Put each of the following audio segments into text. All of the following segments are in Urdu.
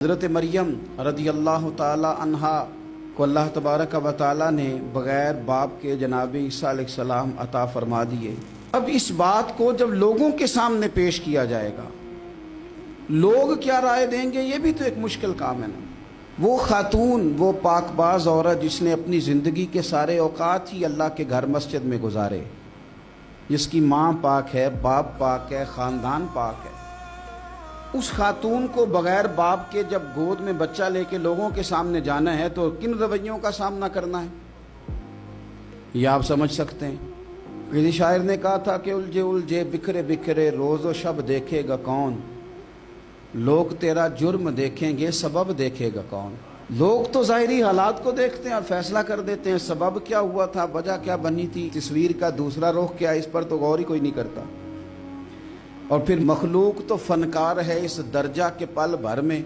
حضرت مریم رضی اللہ تعالی عنہا کو اللہ تبارک و تعالی نے بغیر باپ کے جناب عیسیٰ علیہ السلام عطا فرما دیے۔ اب اس بات کو جب لوگوں کے سامنے پیش کیا جائے گا، لوگ کیا رائے دیں گے، یہ بھی تو ایک مشکل کام ہے نا۔ وہ خاتون، وہ پاک باز عورت جس نے اپنی زندگی کے سارے اوقات ہی اللہ کے گھر مسجد میں گزارے، جس کی ماں پاک ہے، باپ پاک ہے، خاندان پاک ہے، اس خاتون کو بغیر باپ کے جب گود میں بچہ لے کے لوگوں کے سامنے جانا ہے تو کن رویوں کا سامنا کرنا ہے، یہ آپ سمجھ سکتے ہیں۔ کسی شاعر نے کہا تھا کہ الجھے الجھے بکھرے بکھرے روز و شب دیکھے گا کون، لوگ تیرا جرم دیکھیں گے سبب دیکھے گا کون۔ لوگ تو ظاہری حالات کو دیکھتے ہیں اور فیصلہ کر دیتے ہیں، سبب کیا ہوا تھا، وجہ کیا بنی تھی، تصویر کا دوسرا رخ کیا، اس پر تو غور ہی کوئی نہیں کرتا۔ اور پھر مخلوق تو فنکار ہے اس درجہ کے پل بھر میں،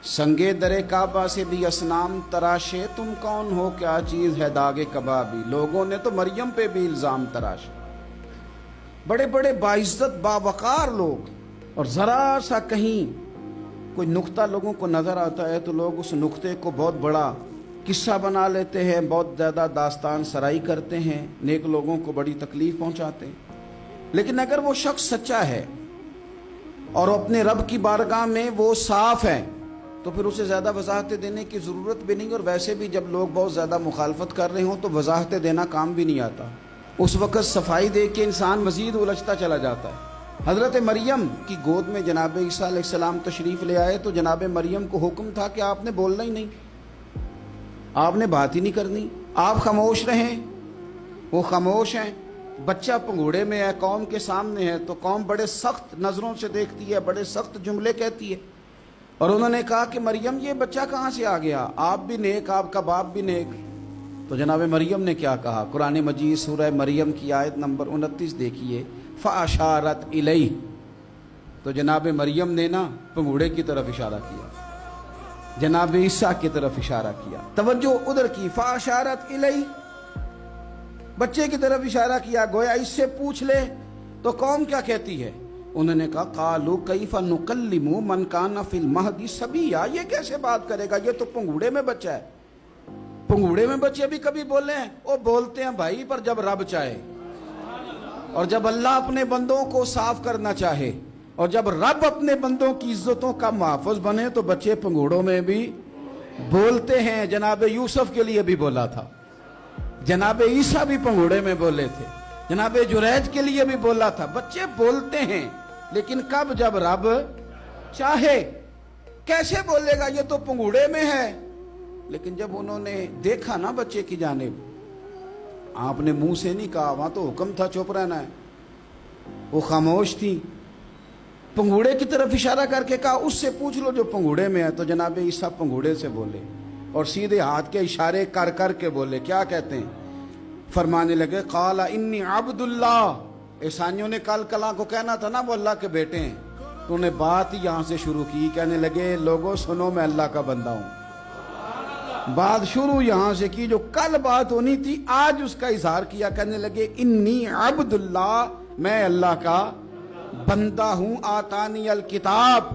سنگے درے کعبہ سے بھی اصنام تراشے، تم کون ہو کیا چیز ہے داغ کبابی۔ لوگوں نے تو مریم پہ بھی الزام تراشے، بڑے بڑے باعزت باوقار لوگ، اور ذرا سا کہیں کوئی نقطہ لوگوں کو نظر آتا ہے تو لوگ اس نقطے کو بہت بڑا قصہ بنا لیتے ہیں، بہت زیادہ داستان سرائی کرتے ہیں، نیک لوگوں کو بڑی تکلیف پہنچاتے ہیں۔ لیکن اگر وہ شخص سچا ہے اور اپنے رب کی بارگاہ میں وہ صاف ہے تو پھر اسے زیادہ وضاحتیں دینے کی ضرورت بھی نہیں، اور ویسے بھی جب لوگ بہت زیادہ مخالفت کر رہے ہوں تو وضاحتیں دینا کام بھی نہیں آتا، اس وقت صفائی دے کے انسان مزید الجھتا چلا جاتا ہے۔ حضرت مریم کی گود میں جناب عیسیٰ علیہ السلام تشریف لے آئے تو جناب مریم کو حکم تھا کہ آپ نے بولنا ہی نہیں، آپ نے بات ہی نہیں کرنی، آپ خاموش رہیں۔ وہ خاموش ہیں، بچہ پنگوڑے میں ہے، قوم کے سامنے ہے تو قوم بڑے سخت نظروں سے دیکھتی ہے، بڑے سخت جملے کہتی ہے، اور انہوں نے کہا کہ مریم یہ بچہ کہاں سے آ گیا، آپ بھی نیک، آپ کا باپ بھی نیک۔ تو جناب مریم نے کیا کہا، قرآن مجید سورہ مریم کی آیت نمبر 29 دیکھیے، فَأَشَارَتْ إِلَيْهِ، تو جناب مریم نے نا پنگوڑے کی طرف اشارہ کیا، جناب عیسیٰ کی طرف اشارہ کیا، توجہ ادھر کی، فَأَشَارَتْ إِلَيْهِ، بچے کی طرف اشارہ کیا، گویا اس سے پوچھ لے تو قوم کیا کہتی ہے۔ انہوں نے کہا قَالُوا كَيْفَ نُكَلِّمُ مَنْ كَانَ فِي الْمَهْدِ صَبِيًّا، یہ کیسے بات کرے گا، یہ تو پنگوڑے میں بچہ ہے۔ پنگوڑے میں بچے بھی کبھی بولے ہیں، وہ بولتے ہیں بھائی، پر جب رب چاہے، اور جب اللہ اپنے بندوں کو صاف کرنا چاہے، اور جب رب اپنے بندوں کی عزتوں کا محافظ بنے تو بچے پنگوڑوں میں بھی بولتے ہیں۔ جناب یوسف کے لیے بھی بولا تھا، جناب عیسیٰ بھی پنگوڑے میں بولے تھے، جناب جریج کے لیے بھی بولا تھا، بچے بولتے ہیں، لیکن کب، جب رب چاہے۔ کیسے بولے گا، یہ تو پنگوڑے میں ہے۔ لیکن جب انہوں نے دیکھا نا بچے کی جانب، آپ نے منہ سے نہیں کہا، وہاں تو حکم تھا چپ رہنا ہے، وہ خاموش تھی، پنگوڑے کی طرف اشارہ کر کے کہا اس سے پوچھ لو جو پنگوڑے میں ہے۔ تو جناب عیسیٰ پنگوڑے سے بولے اور سیدھے ہاتھ کے اشارے کر کر کے بولے، کیا کہتے ہیں، فرمانے لگے قال انی عبد اللہ۔ عیسائیوں نے کل کلا کو کہنا تھا نا وہ اللہ کے بیٹے ہیں، تو انہیں بات ہی یہاں سے شروع کی، کہنے لگے لوگوں سنو میں اللہ کا بندہ ہوں۔ بات شروع یہاں سے کی، جو کل بات ہونی تھی آج اس کا اظہار کیا، کہنے لگے انی عبد اللہ، میں اللہ کا بندہ ہوں، آتانی الکتاب،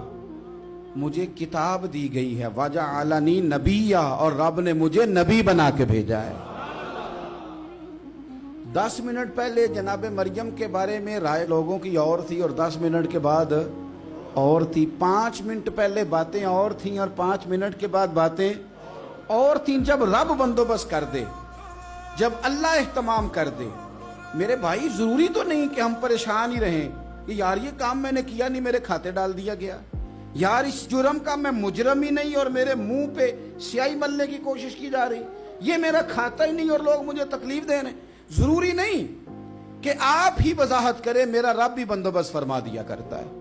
مجھے کتاب دی گئی ہے، وجعلنی نبیّا، اور رب نے مجھے نبی بنا کے بھیجا ہے۔ 10 منٹ پہلے جناب مریم کے بارے میں رائے لوگوں کی اور تھی، اور 10 منٹ کے بعد اور تھی، 5 منٹ پہلے باتیں اور تھیں اور 5 منٹ کے بعد باتیں اور تھیں۔ جب رب بندوبست کر دے، جب اللہ اہتمام کر دے، میرے بھائی ضروری تو نہیں کہ ہم پریشان ہی رہیں کہ یار یہ کام میں نے کیا نہیں، میرے کھاتے ڈال دیا گیا، یار اس جرم کا میں مجرم ہی نہیں اور میرے منہ پہ سیاہی ملنے کی کوشش کی جا رہی، یہ میرا کھاتا ہی نہیں اور لوگ مجھے تکلیف دے رہے ہیں۔ ضروری نہیں کہ آپ ہی وضاحت کریں، میرا رب بھی بندوبست فرما دیا کرتا ہے۔